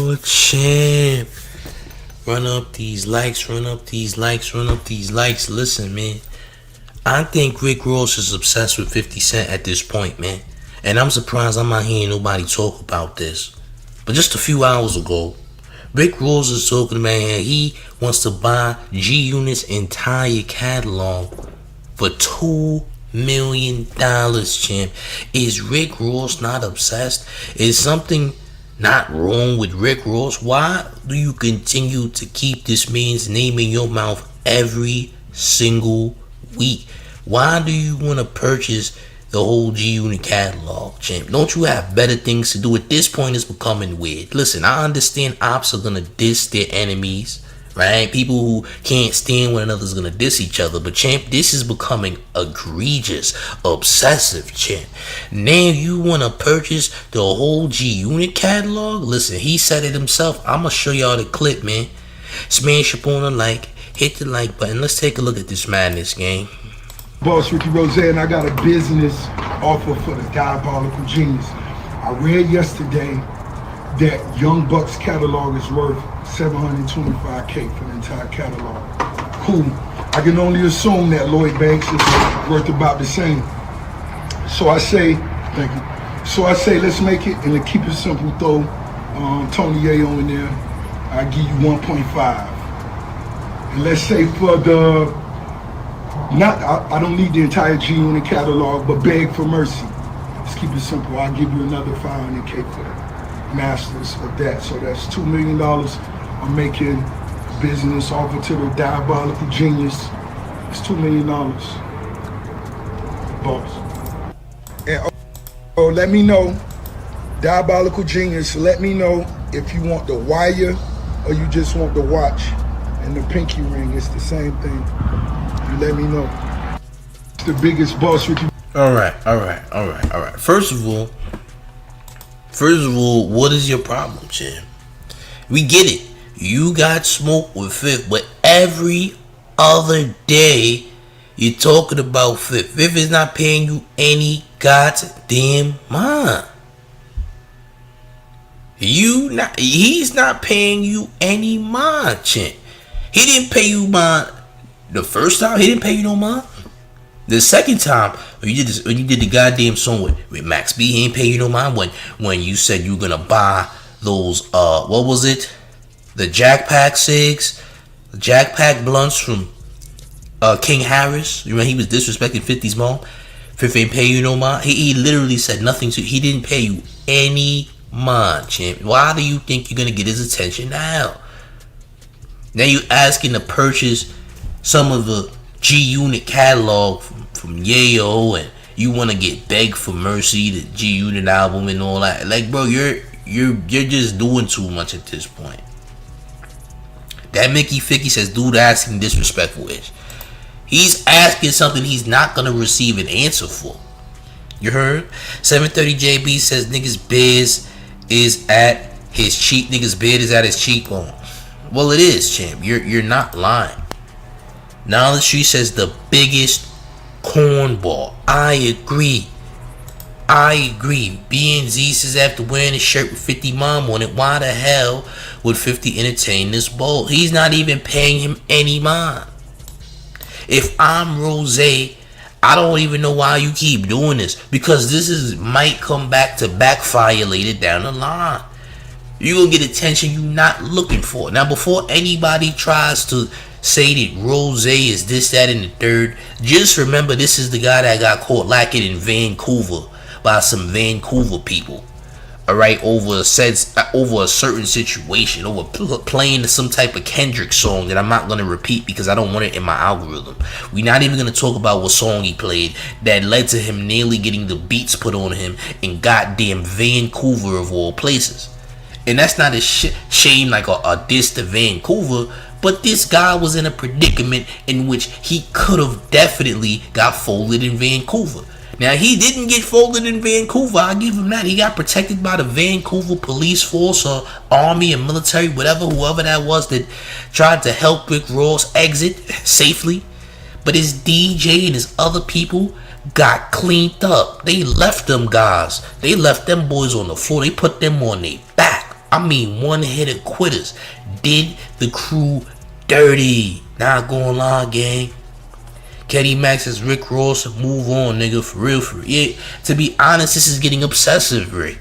Oh, champ. Run up these likes, run up these likes, run up these likes. Listen, man. I think Rick Ross is obsessed with 50 Cent at this point, man. And I'm surprised I'm not hearing nobody talk about this. But just a few hours ago, Rick Ross is talking about how he wants to buy G Unit's entire catalog for $2 million, champ. Is Rick Ross not obsessed? Is something not wrong with Rick Ross? Why do you continue to keep this man's name in your mouth every single week? Why do you want to purchase the whole G Unit catalog, champ? Don't you have better things to do? At this point, it's becoming weird. Listen, I understand ops are gonna diss their enemies, right? People who can't stand one another is gonna diss each other. But champ, this is becoming egregious, obsessive, champ. Now you wanna purchase the whole G Unit catalog? Listen, he said it himself. I'ma show y'all the clip, man. Smash up on a like, hit the like button. Let's take a look at this madness, gang. Boss Ricky Rozay, and I got a business offer for the Diabolical Genius. I read yesterday that Young Buck's catalog is worth $725K for the entire catalog. Cool. I can only assume that Lloyd Banks is worth about the same. So I say, thank you. So I say, let's make it, and to keep it simple, throw Tony Yayo in there. I give you 1.5. And let's say for the I don't need the entire G Unit catalog, but beg for mercy. Let's keep it simple. I'll give you another $500K for the masters of that. So that's $2 million. I'm making a business offer to the Diabolical Genius. It's $2 million. Boss. And let me know, Diabolical Genius, let me know if you want the wire or you just want the watch and the pinky ring. It's the same thing. Let me know. It's the biggest boss with you. All right. First of all, what is your problem, champ? We get it. You got smoke with Fifth, but every other day you're talking about Fifth. Fifth is not paying you any goddamn mind. He's not paying you any mind, champ. He didn't pay you mind. The first time, he didn't pay you no mind. The second time, when you did the goddamn song with Max B, he ain't pay you no mind. When you said you were gonna buy those what was it? The Jack Pack cigs, the Jack Pack blunts from King Harris. You remember he was disrespecting 50's mom. 50 ain't pay you no mind. He literally said nothing to. He didn't pay you any mind, champ. Why do you think you're gonna get his attention now? Now you asking to purchase some of the G Unit catalog from Yayo, and you want to get begged for mercy, the G Unit album and all that. Like, bro, you're just doing too much at this point. That Mickey Ficky says, dude asking disrespectful ish. He's asking something he's not gonna receive an answer for. You heard? 730 JB says niggas biz is at his cheek. Niggas beard is at his cheekbone. Well, it is, champ. You're not lying. Knowledge Street says the biggest cornball. I agree. B&Z says after wearing a shirt with 50 mom on it, why the hell would 50 entertain this bull? He's not even paying him any mind. If I'm Rozay, I don't even know why you keep doing this, because this might come back to backfire later down the line. You're gonna get attention you're not looking for. Now, before anybody tries to say that Rozay is this, that, and the third, just remember this is the guy that got caught lacking in Vancouver by some Vancouver people. Alright, over a certain situation, over playing some type of Kendrick song that I'm not gonna repeat because I don't want it in my algorithm. We're not even gonna talk about what song he played that led to him nearly getting the beats put on him in goddamn Vancouver of all places. And that's not a shame like a diss to Vancouver, but this guy was in a predicament in which he could have definitely got folded in Vancouver. Now, he didn't get folded in Vancouver, I'll give him that. He got protected by the Vancouver police force or army and military, whoever that was that tried to help Rick Ross exit safely. But his DJ and his other people got cleaned up. They left them guys. They left them boys on the floor. They put them on their back. I mean, one-hitter quitters. Did the crew dirty. Not gonna lie, gang. Kenny Max says Rick Ross, move on, nigga. For real, for real. Yeah, to be honest, this is getting obsessive, Rick.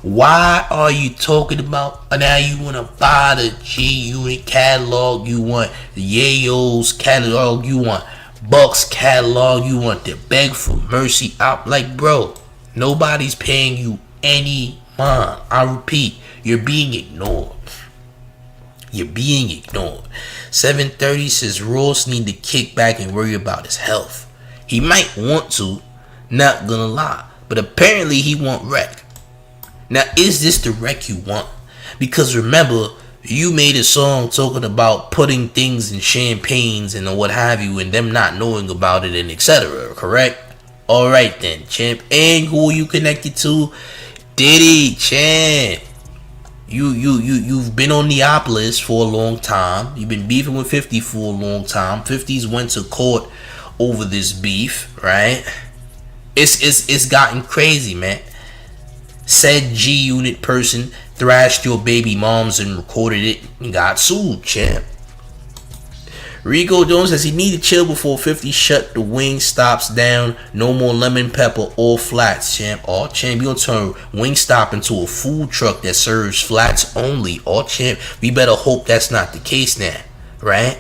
Why are you talking about now you want to buy the G-Unit catalog, you want the Yayo's catalog, you want Buck's catalog, you want to beg for mercy out? Like, bro, nobody's paying you any mind. I repeat, you're being ignored. You're being ignored. 730 says Ross need to kick back and worry about his health. He might want to, not gonna lie, but apparently he want wreck. Now, is this the wreck you want? Because remember, you made a song talking about putting things in champagnes and what have you, and them not knowing about it and etc. Correct? All right then, champ. And who you connected to? Diddy, champ. You've been on Neapolis for a long time. You've been beefing with 50 for a long time. 50's went to court over this beef, right? It's gotten crazy, man. Said G-Unit person thrashed your baby moms and recorded it and got sued, champ. Rico Jones says he need to chill before 50 shut the wing stops down. No more lemon pepper or flats, champ. Oh, champ, you gonna turn Wingstop into a food truck that serves flats only. Oh, champ, we better hope that's not the case now, right?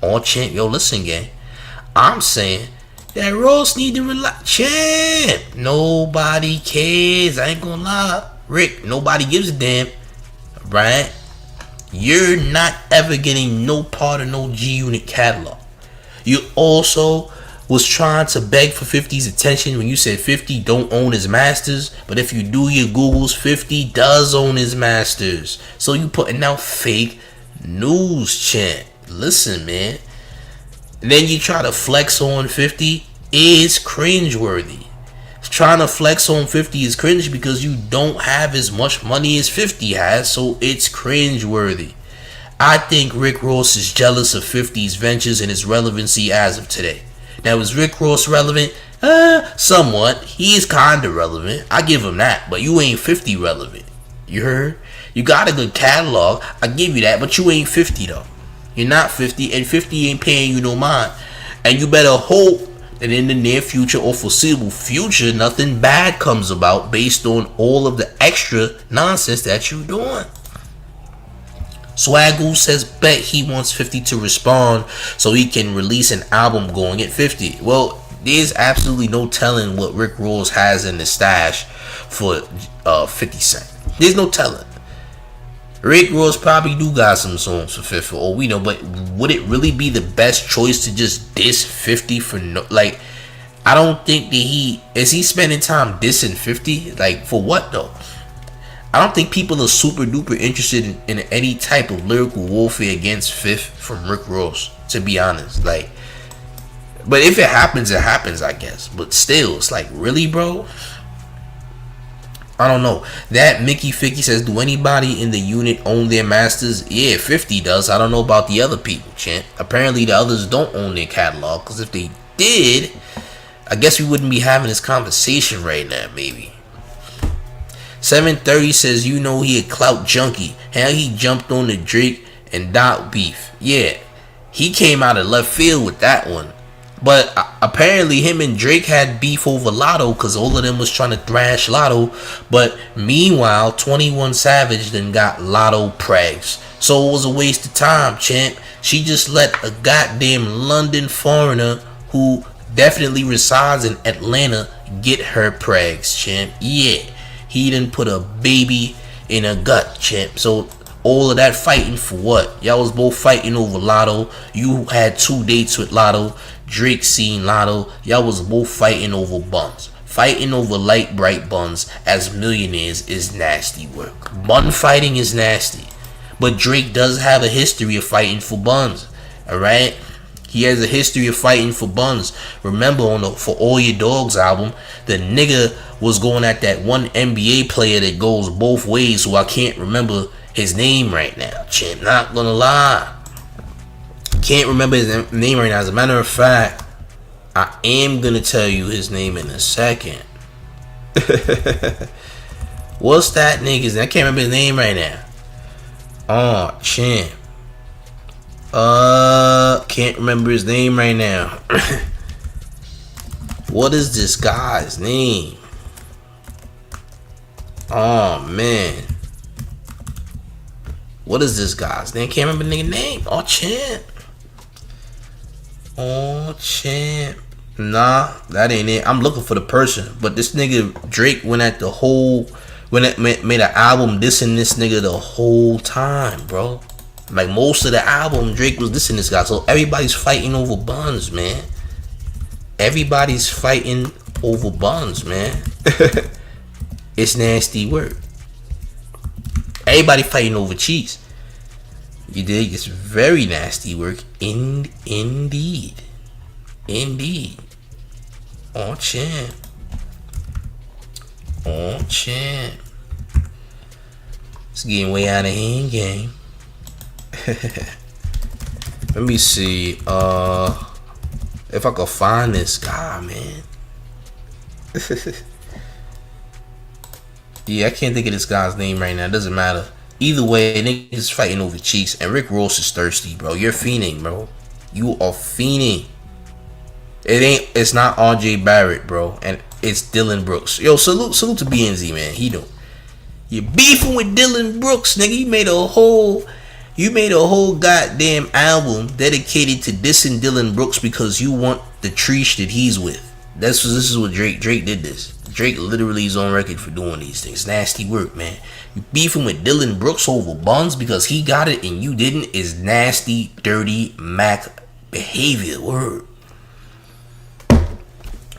Oh, champ, yo, listen, gang. I'm saying that Ross need to relax. Champ, nobody cares. I ain't gonna lie. Rick, nobody gives a damn. Right? You're not ever getting no part of no G-Unit catalog. You also was trying to beg for 50's attention when you said 50 don't own his masters. But if you do your Googles, 50 does own his masters. So you putting out fake news, champ. Listen, man. Then you try to flex on 50 is cringeworthy. Trying to flex on 50 is cringe because you don't have as much money as 50 has, so it's cringeworthy. I think Rick Ross is jealous of 50's ventures and his relevancy as of today. Now, is Rick Ross relevant? Somewhat. He is kinda relevant. I give him that, but you ain't 50 relevant. You heard? You got a good catalog, I give you that, but you ain't 50 though. You're not 50, and 50 ain't paying you no mind. And you better hope that in the near future or foreseeable future, nothing bad comes about based on all of the extra nonsense that you're doing. Swagoo says bet he wants 50 to respond so he can release an album going at 50. Well, there's absolutely no telling what Rick Ross has in the stash for 50 Cent. There's no telling. Rick Ross probably do got some songs for 50 for all we know, but would it really be the best choice to just diss 50 for no, like, I don't think that is he spending time dissing 50? Like, for what though? I don't think people are super duper interested in any type of lyrical warfare against Fifth from Rick Ross, to be honest. Like, but if it happens, I guess. But still, it's like, really, bro? I don't know. That Mickey Ficky says, do anybody in the unit own their masters? Yeah, 50 does. I don't know about the other people, champ. Apparently the others don't own their catalog, because if they did, I guess we wouldn't be having this conversation right now, maybe. 730 says, you know he a clout junkie. How he jumped on the Drake and Dot beef. Yeah, he came out of left field with that one. But apparently him and Drake had beef over Lotto because all of them was trying to thrash Lotto. But meanwhile, 21 Savage then got Lotto prags. So it was a waste of time, champ. She just let a goddamn London foreigner who definitely resides in Atlanta get her prags, champ. Yeah, he done put a baby in her gut, champ. So all of that fighting for what? Y'all was both fighting over Lotto. You had 2 dates with Lotto. Drake seen Lotto. Y'all was both fighting over buns. Fighting over light bright buns as millionaires is nasty work. Bun fighting is nasty. But Drake does have a history of fighting for buns. Alright? He has a history of fighting for buns. Remember on the For All Your Dogs album, the nigga was going at that one NBA player that goes both ways, who I can't remember his name right now. Champ, not gonna lie. Can't remember his name right now. As a matter of fact, I am gonna tell you his name in a second. What's that nigga's name? I can't remember his name right now. Oh, champ. Can't remember his name right now. What is this guy's name? Oh man. What is this guy's name? Can't remember the nigga name. Oh champ. Oh champ. Nah, that ain't it. I'm looking for the person. But this nigga Drake went at the whole, when it made an album dissing this nigga the whole time, bro. Like most of the album, Drake was dissing this guy. So everybody's fighting over buns, man. Everybody's fighting over buns, man. It's nasty work. Everybody fighting over cheese. You dig? It's very nasty work. Indeed. Oh champ. It's getting way out of hand, game. Let me see. If I could find this guy, man. Yeah, I can't think of this guy's name right now. It doesn't matter. Either way, niggas fighting over cheeks, and Rick Ross is thirsty, bro. You're fiending, bro. You are fiending. It's not RJ Barrett, bro, and it's Dylan Brooks. Yo, salute to BNZ, man. He don't. You're beefing with Dylan Brooks, nigga. You made a whole goddamn album dedicated to dissing Dylan Brooks because you want the treesh that he's with. This is what Drake did this. Drake literally is on record for doing these things. Nasty work, man. You beefing with Dylan Brooks over buns because he got it and you didn't is nasty, dirty Mac behavior. Word.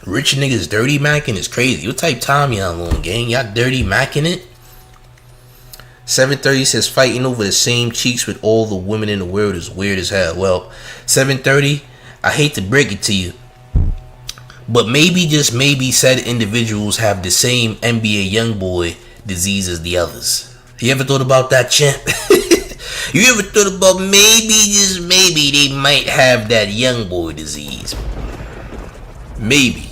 Rich niggas dirty macking is crazy. What type time y'all on, gang? Y'all dirty macking it? 730 says fighting over the same cheeks with all the women in the world is weird as hell. Well, 730, I hate to break it to you, but maybe, just maybe, said individuals have the same NBA YoungBoy disease as the others. You ever thought about that, champ? You ever thought about maybe, just maybe, they might have that YoungBoy disease? Maybe.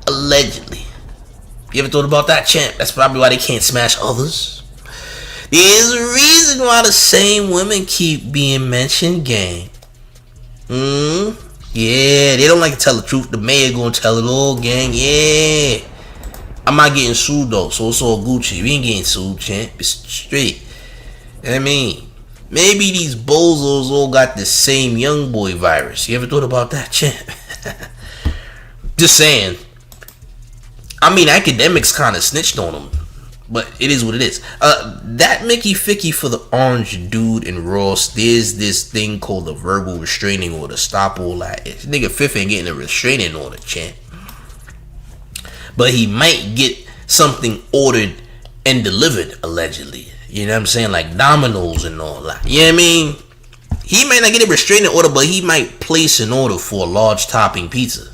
Allegedly. You ever thought about that, champ? That's probably why they can't smash others. There's a reason why the same women keep being mentioned, gang. Yeah, they don't like to tell the truth. The mayor gonna tell it all, gang. Yeah. I'm not getting sued though, so it's all Gucci. We ain't getting sued, champ. It's straight. You know what I mean? Maybe these bozos all got the same young boy virus. You ever thought about that, champ? Just saying. I mean, academics kind of snitched on them, but it is what it is. That Mickey Ficky for the orange dude and Ross, there's this thing called a verbal restraining order. Stop all that. Nigga Fifth ain't getting a restraining order, champ. But he might get something ordered and delivered, allegedly. You know what I'm saying? Like Domino's and all that. You know what I mean? He might not get a restraining order, but he might place an order for a large topping pizza.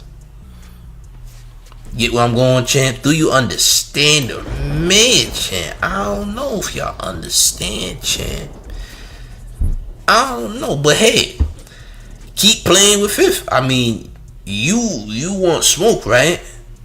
Get where I'm going, champ? Do you understand the man, champ? I don't know if y'all understand, champ. I don't know, but hey, keep playing with Fifth. I mean, you want smoke, right?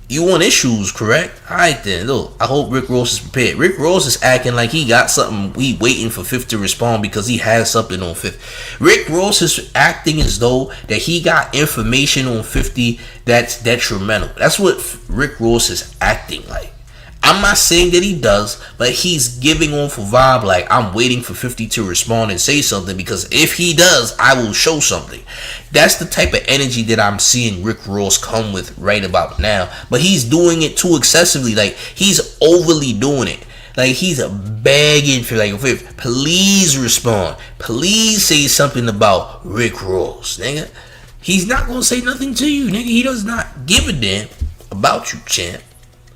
You want issues, correct? Alright then, look, I hope Rick Ross is prepared. Rick Ross is acting like he got something, he waiting for Fifth to respond because he has something on 50. Rick Ross is acting as though that he got information on 50 that's detrimental. That's what Rick Ross is acting like. I'm not saying that he does, but he's giving off a vibe like I'm waiting for 50 to respond and say something, because if he does, I will show something. That's the type of energy that I'm seeing Rick Ross come with right about now. But he's doing it too excessively. Like, he's overly doing it. Like, he's begging for, like, please respond. Please say something about Rick Ross, nigga. He's not gonna say nothing to you, nigga. He does not give a damn about you, champ.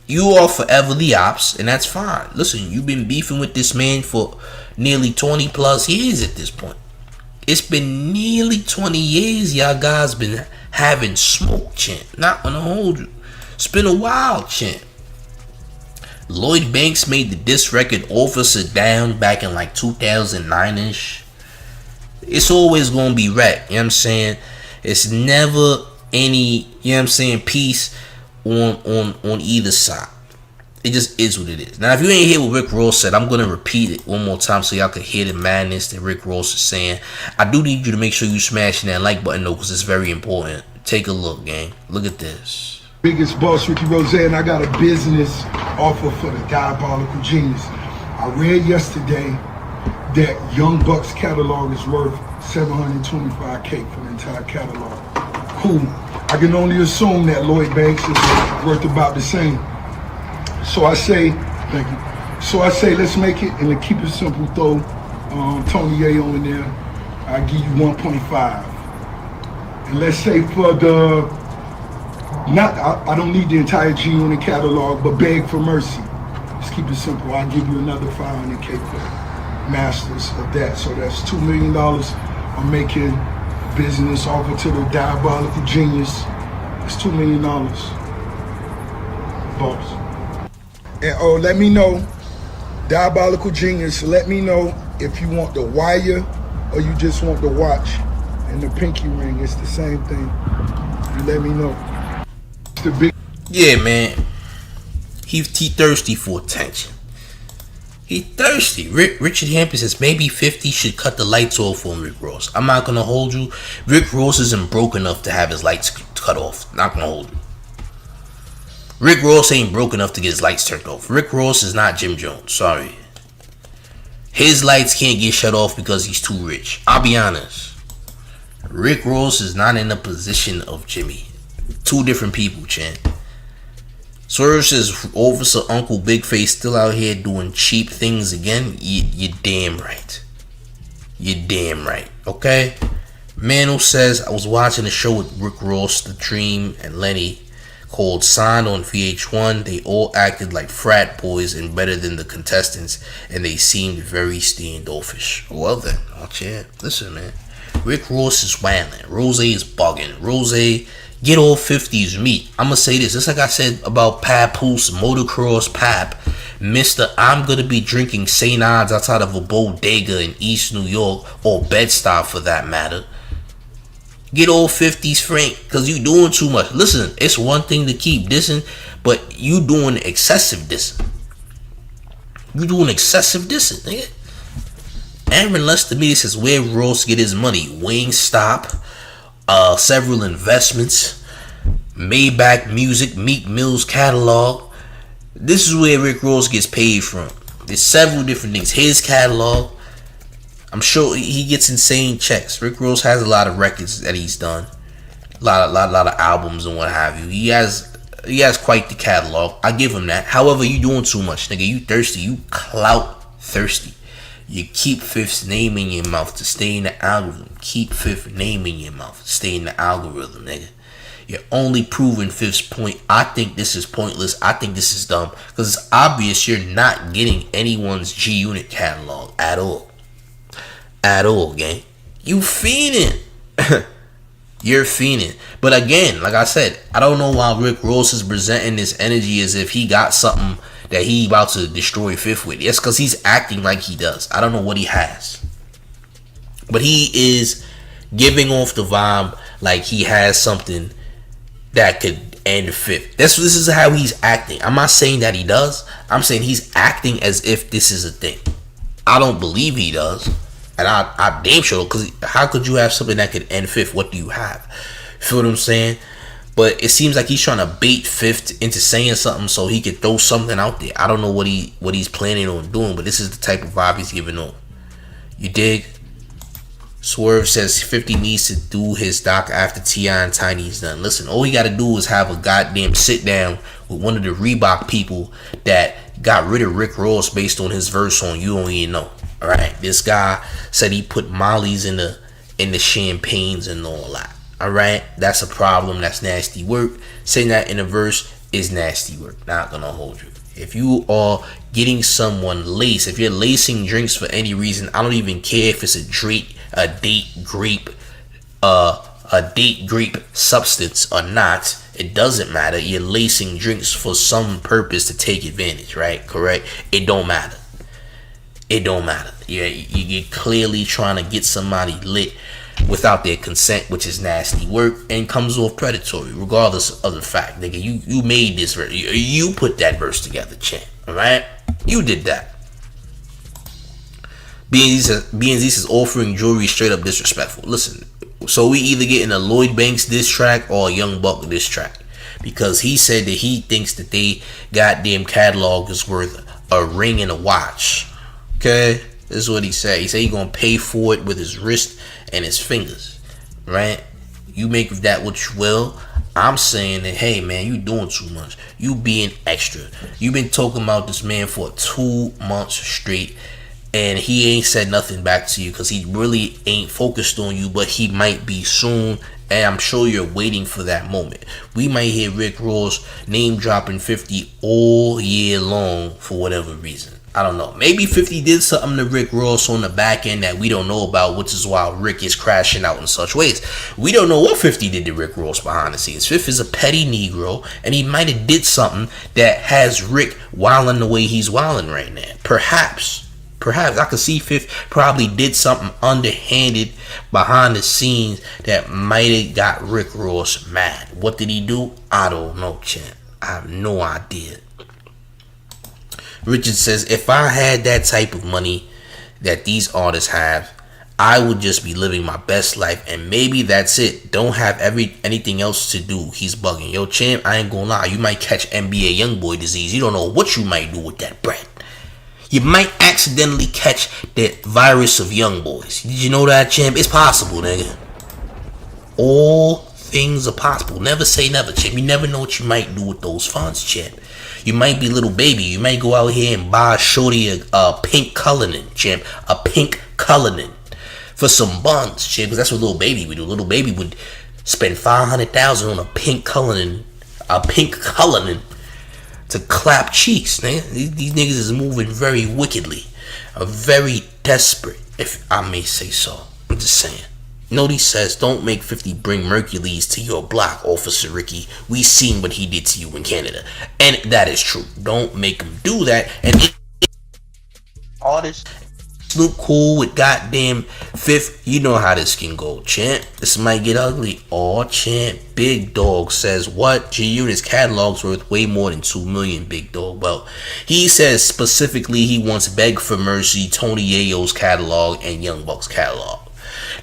You are forever the ops, and that's fine. Listen, you've been beefing with this man for nearly 20 plus years at this point. It's been nearly 20 years y'all guys been having smoke, champ. Not gonna hold you. It's been a while, champ. Lloyd Banks made the diss record Officer Down back in like 2009-ish. It's always gonna be rap, you know what I'm saying? It's never any, you know what I'm saying, peace on either side. It just is what it is. Now, if you ain't hear what Rick Ross said, I'm gonna repeat it one more time so y'all can hear the madness that Rick Ross is saying. I do need you to make sure you smashing that like button though, because it's very important. Take a look, gang. Look at this. Biggest boss, Ricky Rozay, and I got a business offer for the diabolical genius. I read yesterday that Young Buck's catalog is worth $725K for the entire catalog. Cool. I can only assume that Lloyd Banks is worth about the same. So I say, thank you. So I say, let's make it and keep it simple. Throw Tony Yayo in there. I give you 1.5. And let's say for the, I don't need the entire G Unit catalog, but beg for mercy. Let's keep it simple. I'll give you another 500K for masters of that. So that's $2 million. I'm making business offer to the diabolical genius. It's $2 million. Boss. And let me know, diabolical genius, let me know if you want the wire or you just want the watch and the pinky ring. It's the same thing. You let me know. It's the big. Yeah, man. He thirsty for attention. He thirsty. Richard Hampton says maybe 50 should cut the lights off on Rick Ross. I'm not gonna hold you. Rick Ross isn't broke enough to have his lights cut off. Not gonna hold you. Rick Ross ain't broke enough to get his lights turned off. Rick Ross is not Jim Jones. Sorry. His lights can't get shut off because he's too rich. I'll be honest. Rick Ross is not in the position of Jimmy. Two different people, Chan. Swerve says Officer Uncle Big Face still out here doing cheap things again. You're damn right. You're damn right. Okay? Mano says I was watching a show with Rick Ross, The Dream, and Lenny called Signed on VH1. They all acted like frat boys and better than the contestants, and they seemed very standoffish. Well then, watch it. Listen, man. Rick Ross is wildin'. Rozay is bugging. Rozay, get all 50s meat. I'ma say this, just like I said about Papoose, Motocross Pap, Mr. I'm gonna be drinking St. Ides outside of a bodega in East New York, or Bed-Stuy for that matter. Get all 50s Frank, because you doing too much. Listen, it's one thing to keep dissing, but you doing excessive dissing. You doing excessive dissing, nigga. Aaron Lester Media says where Ross get his money. Wingstop, several investments, Maybach Music, Meek Mill's catalog. This is where Rick Ross gets paid from. There's several different things. His catalog. I'm sure he gets insane checks. Rick Ross has a lot of records that he's done, a lot of albums and what have you. He has quite the catalog. I give him that. However, you doing too much, nigga. You thirsty. You clout thirsty. You keep Fifth's name in your mouth to stay in the algorithm. Keep Fifth's name in your mouth to stay in the algorithm, nigga. You're only proving Fifth's point. I think this is pointless. I think this is dumb because it's obvious you're not getting anyone's G Unit catalog at all. At all, gang. You fiending. You're fiending. But again, like I said, I don't know why Rick Ross is presenting this energy as if he got something that he about to destroy Fifth with. Yes, because he's acting like he does. I don't know what he has. But he is giving off the vibe like he has something that could end Fifth. This is how he's acting. I'm not saying that he does. I'm saying he's acting as if this is a thing. I don't believe he does. And I damn sure, because how could you have something that could end Fifth? What do you have? Feel what I'm saying? But it seems like he's trying to bait Fifth into saying something so he could throw something out there. I don't know what he's planning on doing, but this is the type of vibe he's giving on. You dig? Swerve says 50 needs to do his doc after T.I. and Tiny's done. Listen, all he got to do is have a goddamn sit down with one of the Reebok people that got rid of Rick Ross based on his verse on You Don't Even Know. All right, this guy said he put Molly's in the champagnes and all that. All right, that's a problem. That's nasty work. Saying that in a verse is nasty work. Not gonna hold you. If you are getting someone lace, if you're lacing drinks for any reason, I don't even care if it's a date grape substance or not. It doesn't matter. You're lacing drinks for some purpose to take advantage, right? Correct? It don't matter. It don't matter. You're clearly trying to get somebody lit without their consent, which is nasty work and comes off predatory, regardless of the fact, nigga. You made this verse. You put that verse together, champ. All right, you did that. BNZ says offering jewelry straight up disrespectful. Listen, so we either getting a Lloyd Banks diss track or a Young Buck diss track, because he said that he thinks that they goddamn catalog is worth a ring and a watch. Okay, this is what he said. He said he gonna pay for it with his wrist and his fingers. Right? You make of that what you will. I'm saying that, hey man, you doing too much. You being extra. You been talking about this man for 2 months straight, and he ain't said nothing back to you because he really ain't focused on you, but he might be soon, and I'm sure you're waiting for that moment. We might hear Rick Ross name dropping 50 all year long for whatever reason. I don't know. Maybe 50 did something to Rick Ross on the back end that we don't know about, which is why Rick is crashing out in such ways. We don't know what 50 did to Rick Ross behind the scenes. 50 is a petty Negro, and he might have did something that has Rick wilding the way he's wilding right now. Perhaps I could see Fifth probably did something underhanded behind the scenes that might have got Rick Ross mad. What did he do? I don't know, champ. I have no idea. Richard says, if I had that type of money that these artists have, I would just be living my best life, and maybe that's it. Don't have anything else to do. He's bugging. Yo, champ, I ain't gonna lie. You might catch NBA Youngboy disease. You don't know what you might do with that bread. You might accidentally catch that virus of young boys. Did you know that, champ? It's possible, nigga. All things are possible. Never say never, champ. You never know what you might do with those funds, champ. You might be little baby. You might go out here and buy a shorty a pink Cullinan, champ. A pink Cullinan for some buns, champ. Because that's what little baby would do. Little baby would spend $500,000 on a pink Cullinan. A pink Cullinan. To clap cheeks, nigga. These niggas is moving very wickedly, very desperate, if I may say so. I'm just saying. Notice says, don't make 50 bring Mercules to your block, Officer Ricky. We seen what he did to you in Canada, and that is true. Don't make him do that. And artists, Snoop cool with goddamn Fifth. You know how this can go, champ. This might get ugly. Aw, champ. Big Dog says, what? G-Unit's catalog's worth way more than $2 million, Big Dog. Well, he says specifically he wants Beg for Mercy, Tony Yayo's catalog, and Young Buck's catalog.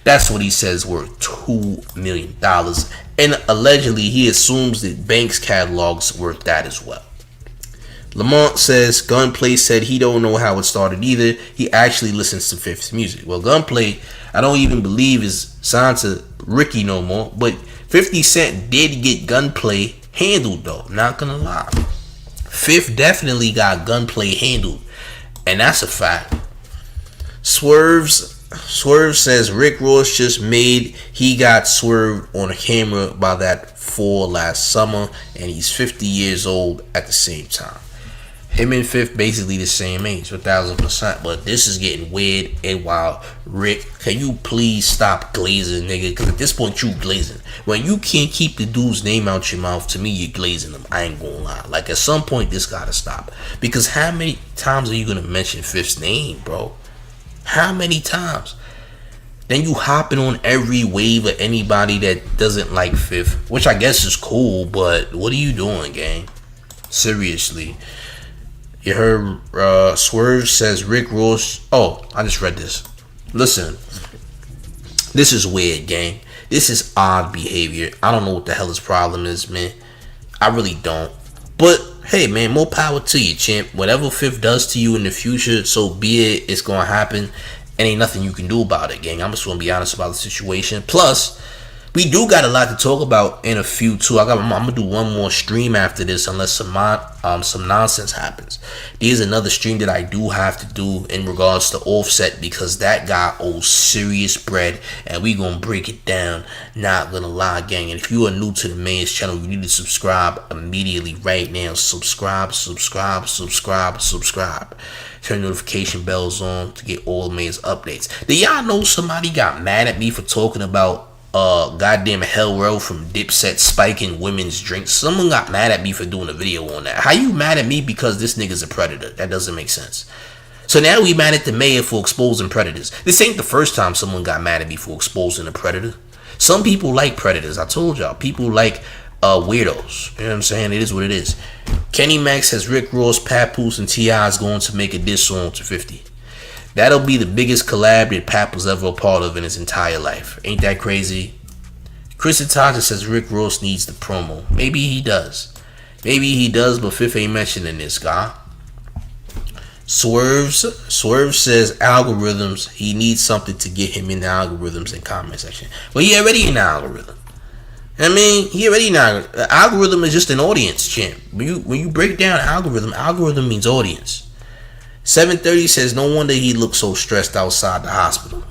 That's what he says worth $2 million. And allegedly, he assumes that Banks' catalog's worth that as well. Lamont says Gunplay said he don't know how it started either. He actually listens to Fifth's music. Well, Gunplay, I don't even believe is signed to Ricky no more. But 50 Cent did get Gunplay handled though. Not gonna lie. Fifth definitely got Gunplay handled. And that's a fact. Swerve says Rick Ross just made he got swerved on camera by that fool last summer. And he's 50 years old at the same time. Him and Fifth basically the same age, 1,000%. But this is getting weird and wild. Rick, can you please stop glazing, nigga? Because at this point, you glazing. When you can't keep the dude's name out your mouth, to me, you're glazing him. I ain't gonna lie. Like, at some point, this gotta stop. Because how many times are you gonna mention Fifth's name, bro? How many times? Then you hopping on every wave of anybody that doesn't like Fifth, which I guess is cool, but what are you doing, gang? Seriously. You heard Swerve says Rick Ross. Oh, I just read this. Listen, this is weird, gang. This is odd behavior. I don't know what the hell his problem is, man. I really don't. But hey, man, more power to you, champ. Whatever Fifth does to you in the future, so be it. It's gonna happen, and ain't nothing you can do about it, gang. I'm just gonna be honest about the situation. Plus, we do got a lot to talk about in a few too. I'm gonna do one more stream after this, unless some nonsense happens. There's another stream that I do have to do in regards to Offset, because that guy owes serious bread, and we gonna break it down. Not gonna lie, gang. And if you are new to the main channel, you need to subscribe immediately right now. Subscribe. Turn notification bells on to get all the mains updates. Did y'all know somebody got mad at me for talking about goddamn Hell Row from Dipset spiking women's drinks? Someone got mad at me for doing a video on that. How you mad at me because this nigga's a predator? That doesn't make sense. So now we mad at the mayor for exposing predators. This ain't the first time someone got mad at me for exposing a predator. Some people like predators. I told y'all. People like weirdos. You know what I'm saying? It is what it is. Kenny Max has Rick Ross, Papoose, and T.I. is going to make a diss song to 50. That'll be the biggest collab that Pap was ever a part of in his entire life. Ain't that crazy? Chris Itaja says Rick Ross needs the promo. Maybe he does. Maybe he does, but Fifth ain't mentioning this guy. Swerve says algorithms. He needs something to get him in the algorithms and comment section. Well, he already in the algorithm. I mean, he already know. Algorithm is just an audience, champ. When you break down algorithm means audience. 730 says no wonder he looks so stressed outside the hospital.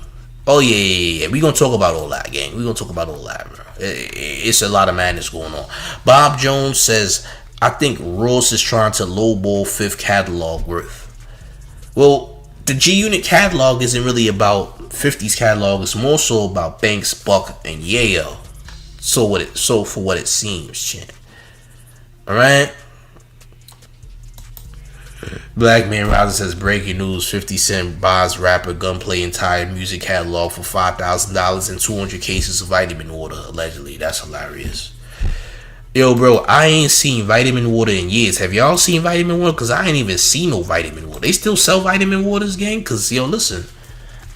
Oh yeah. We gonna talk about all that, gang. We gonna talk about all that, bro. It's a lot of madness going on. Bob Jones says I think Ross is trying to lowball Fifth catalog worth. Well, the G Unit catalog isn't really about 50's catalog. It's more so about Banks, Buck, and Yayo. So for what it seems, champ. Alright? Black Man Rouser says breaking news: 50 Cent buys rapper Gunplay entire music catalog for $5,000 and 200 cases of vitamin water, allegedly. That's hilarious. Yo, bro, I ain't seen vitamin water in years. Have y'all seen vitamin water? Because I ain't even seen no vitamin water. They still sell vitamin waters, gang? Because, yo, listen.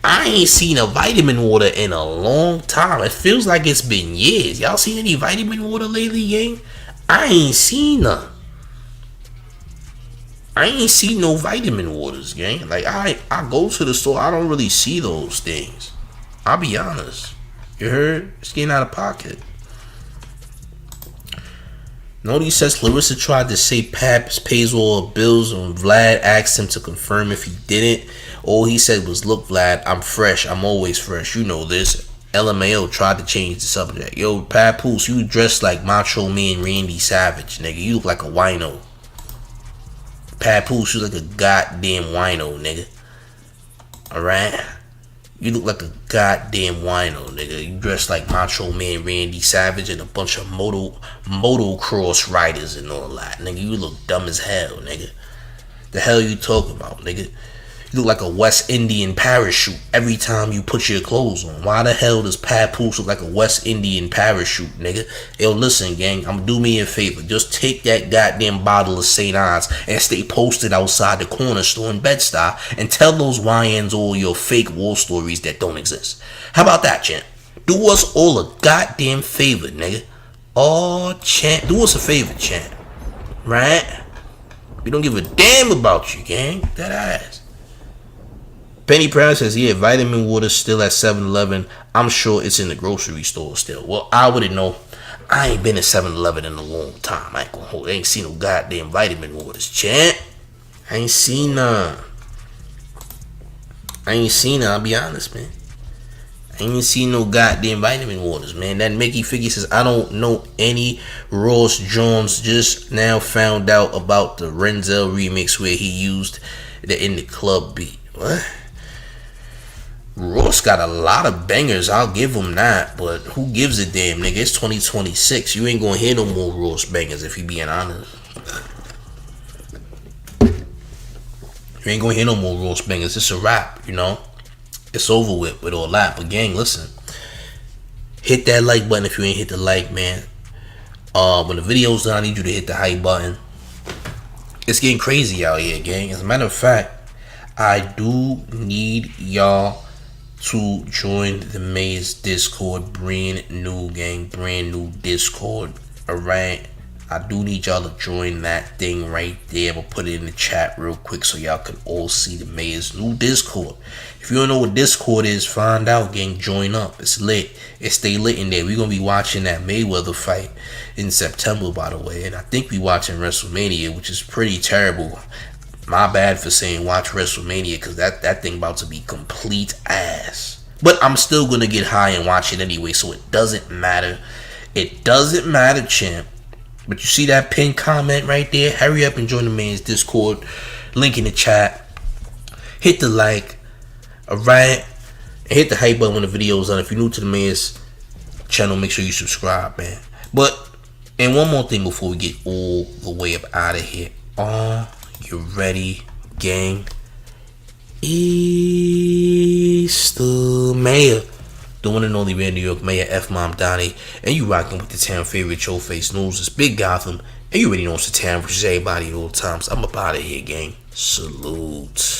I ain't seen a vitamin water in a long time. It feels like it's been years. Y'all seen any vitamin water lately, gang? I ain't seen none. I ain't seen no vitamin waters, gang. Like, I go to the store. I don't really see those things. I'll be honest. You heard? It's getting out of pocket. Nobody says Clarissa tried to say Paps pays all her bills when Vlad asked him to confirm if he didn't. All he said was, look, Vlad, I'm fresh. I'm always fresh. You know this. LMAO tried to change the subject. Yo, Papoose, you dressed like Macho Man Randy Savage, nigga. You look like a wino. Papoose, you look like a goddamn wino, nigga. Alright? You look like a goddamn wino, nigga. You dressed like Macho Man Randy Savage and a bunch of motocross riders and all that, nigga. You look dumb as hell, nigga. The hell you talking about, nigga? You look like a West Indian parachute every time you put your clothes on. Why the hell does Papoose look like a West Indian parachute, nigga? Yo, listen, gang, do me a favor. Just take that goddamn bottle of St. Ives and stay posted outside the corner store in Bed-Stuy and tell those YNs all your fake war stories that don't exist. How about that, champ? Do us all a goddamn favor, nigga. Oh, champ. Do us a favor, champ. Right? We don't give a damn about you, gang. That ass. Penny Proud says, yeah, vitamin water still at 7-Eleven. I'm sure it's in the grocery store still. Well, I wouldn't know. I ain't been at 7-Eleven in a long time. I ain't gonna hold. I ain't seen no goddamn vitamin waters, champ. I ain't seen none. I'll be honest, man. I ain't seen no goddamn vitamin waters, man. That Mickey Figgy says, I don't know any. Ross Jones just now found out about the Renzel remix where he used the In the Club beat. What? Ross got a lot of bangers, I'll give him that, but who gives a damn, nigga? It's 2026. You ain't gonna hear no more Ross bangers if you being honest. You ain't gonna hear no more Ross bangers. It's a wrap, you know? It's over with all that. But gang, listen. Hit that like button if you ain't hit the like, man. When the video's done, I need you to hit the hype button. It's getting crazy out here, gang. As a matter of fact, I do need y'all to join the Maze Discord. Brand new, gang. Brand new Discord. Alright? I do need y'all to join that thing right there. I'm gonna put it in the chat real quick so y'all can all see the Maze new Discord. If you don't know what Discord is, find out, gang. Join up. It's lit. It stay lit in there. We're gonna be watching that Mayweather fight in September, by the way. And I think we watching WrestleMania, which is pretty terrible. My bad for saying watch WrestleMania, because that thing about to be complete ass. But I'm still going to get high and watch it anyway, so it doesn't matter. It doesn't matter, champ. But you see that pinned comment right there? Hurry up and join the man's Discord. Link in the chat. Hit the like. Alright? And hit the hype button when the video's done. If you're new to the man's channel, make sure you subscribe, man. But, and one more thing before we get all the way up out of here. You ready, gang? It's the mayor, the one and only New York Mayor F. Mom Donnie, and you rocking with the town favorite Showface News. It's Big Gotham, and you already know it's the town versus everybody at all times. I'm up out of here, gang. Salute.